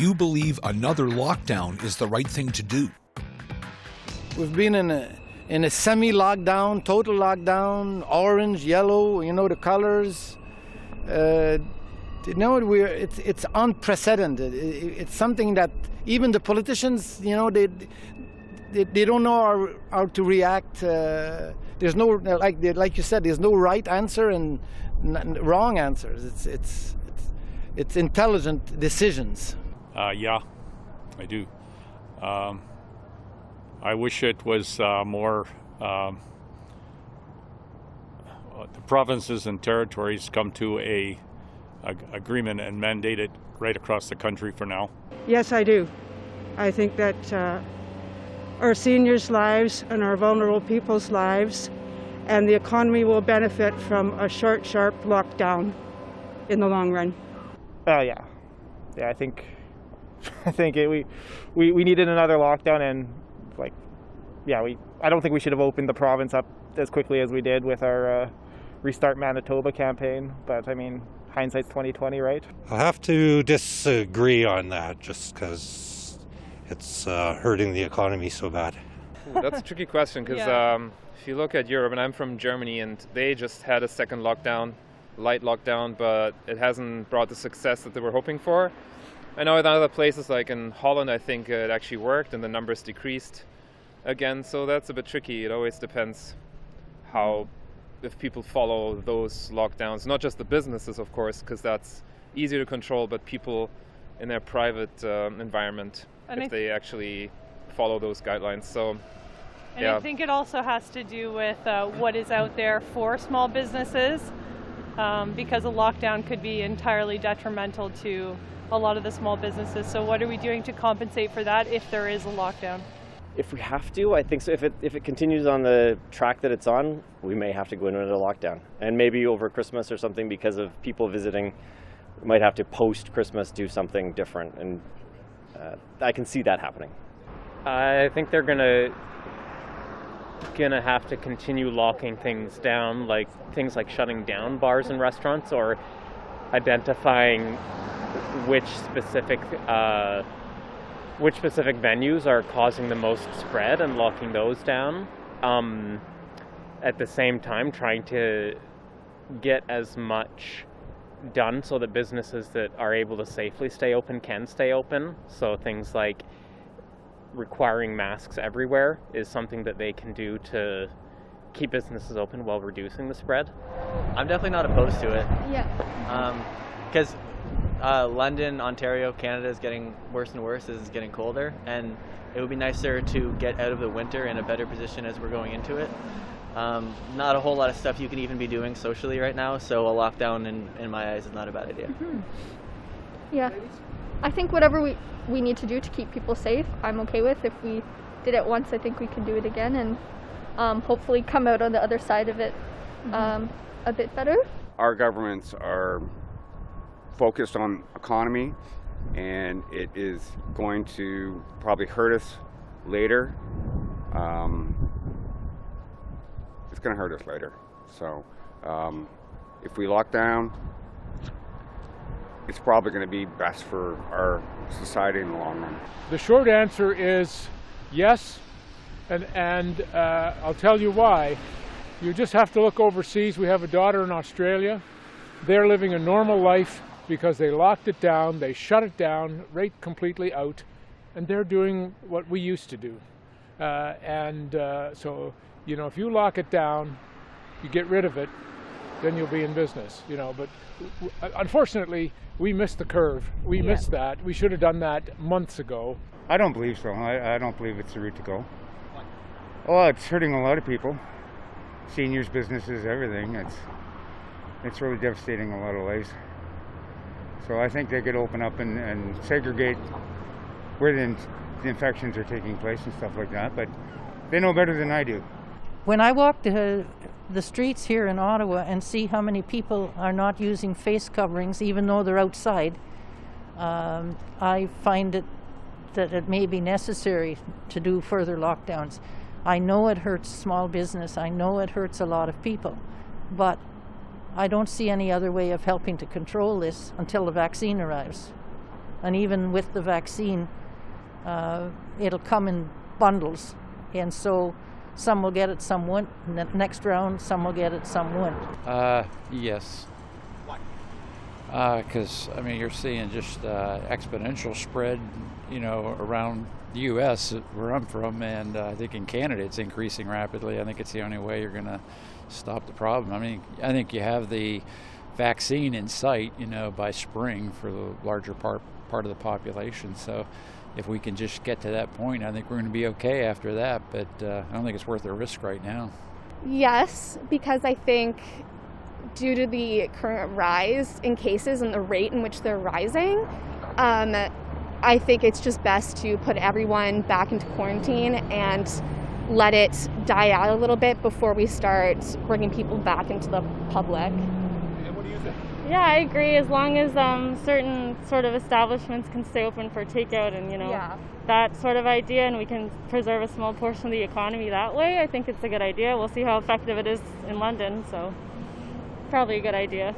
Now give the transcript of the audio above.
you believe another lockdown is the right thing to do. We've been in a semi-lockdown, total lockdown, orange, yellow, the colors. It's unprecedented. It's something that even the politicians, they don't know how to react. There's no, like you said, there's no right answer and wrong answers. It's intelligent decisions. Yeah, I do. I wish it was more. The provinces and territories come to a agreement and mandate it right across the country for now. Yes, I do. I think that our seniors' lives and our vulnerable people's lives and the economy will benefit from a short, sharp lockdown in the long run. Yeah, I think we needed another lockdown, and I don't think we should have opened the province up as quickly as we did with our Restart Manitoba campaign. But I mean, hindsight's 20/20, right? I'll have to disagree on that, just because it's hurting the economy so bad. That's a tricky question, because if you look at Europe, and I'm from Germany, and they just had a second lockdown, light lockdown, but it hasn't brought the success that they were hoping for. I know in other places, like in Holland, I think it actually worked and the numbers decreased again, so that's a bit tricky. It always depends if people follow those lockdowns, not just the businesses, of course, because that's easier to control, but people in their private environment, if they actually follow those guidelines. So, and I think it also has to do with what is out there for small businesses, because a lockdown could be entirely detrimental to a lot of the small businesses. So what are we doing to compensate for that if there is a lockdown? If we have to, I think so. If it continues on the track that it's on, we may have to go into a lockdown. And maybe over Christmas or something, because of people visiting, we might have to post-Christmas do something different. And I can see that happening. I think they're gonna have to continue locking things down, like things like shutting down bars and restaurants, or identifying which specific venues are causing the most spread and locking those down. At the same time, trying to get as much done so that businesses that are able to safely stay open can stay open. So things like requiring masks everywhere is something that they can do to keep businesses open while reducing the spread. I'm definitely not opposed to it. Yeah. Because London, Ontario, Canada is getting worse and worse as it's getting colder, and it would be nicer to get out of the winter in a better position as we're going into it. Not a whole lot of stuff you can even be doing socially right now, so a lockdown in my eyes is not a bad idea. Mm-hmm. Yeah, I think whatever we need to do to keep people safe, I'm okay with. If we did it once, I think we can do it again, and hopefully come out on the other side of it a bit better. Our governments are focused on economy, and it is going to probably hurt us later. It's going to hurt us later. So if we lock down, it's probably going to be best for our society in the long run. The short answer is yes, and I'll tell you why. You just have to look overseas. We have a daughter in Australia. They're living a normal life because they locked it down, they shut it down right completely out, and they're doing what we used to do. So, if you lock it down, you get rid of it, then you'll be in business, But unfortunately, we missed the curve. We missed that. We should have done that months ago. I don't believe so. I don't believe it's the route to go. Well, it's hurting a lot of people. Seniors, businesses, everything. It's really devastating in a lot of ways. So I think they could open up and segregate where the infections are taking place and stuff like that, but they know better than I do. When I walk the streets here in Ottawa and see how many people are not using face coverings even though they're outside, I find that it may be necessary to do further lockdowns. I know it hurts small business, I know it hurts a lot of people, but I don't see any other way of helping to control this until the vaccine arrives. And even with the vaccine, it'll come in bundles. And so some will get it, some won't. And the next round, some will get it, some won't. Yes. Because, I mean, you're seeing just exponential spread, you know, around the U.S. where I'm from, and I think in Canada it's increasing rapidly. I think it's the only way you're going to stop the problem. I mean, I think you have the vaccine in sight, you know, by spring for the larger part of the population. So if we can just get to that point, I think we're going to be okay after that. But I don't think it's worth the risk right now. Yes, because I think due to the current rise in cases and the rate in which they're rising, I think it's just best to put everyone back into quarantine and let it die out a little bit before we start bringing people back into the public. And what do you think? Yeah, I agree. As long as certain sort of establishments can stay open for takeout and, you know, that sort of idea, and we can preserve a small portion of the economy that way, I think it's a good idea. We'll see how effective it is in London, so probably a good idea.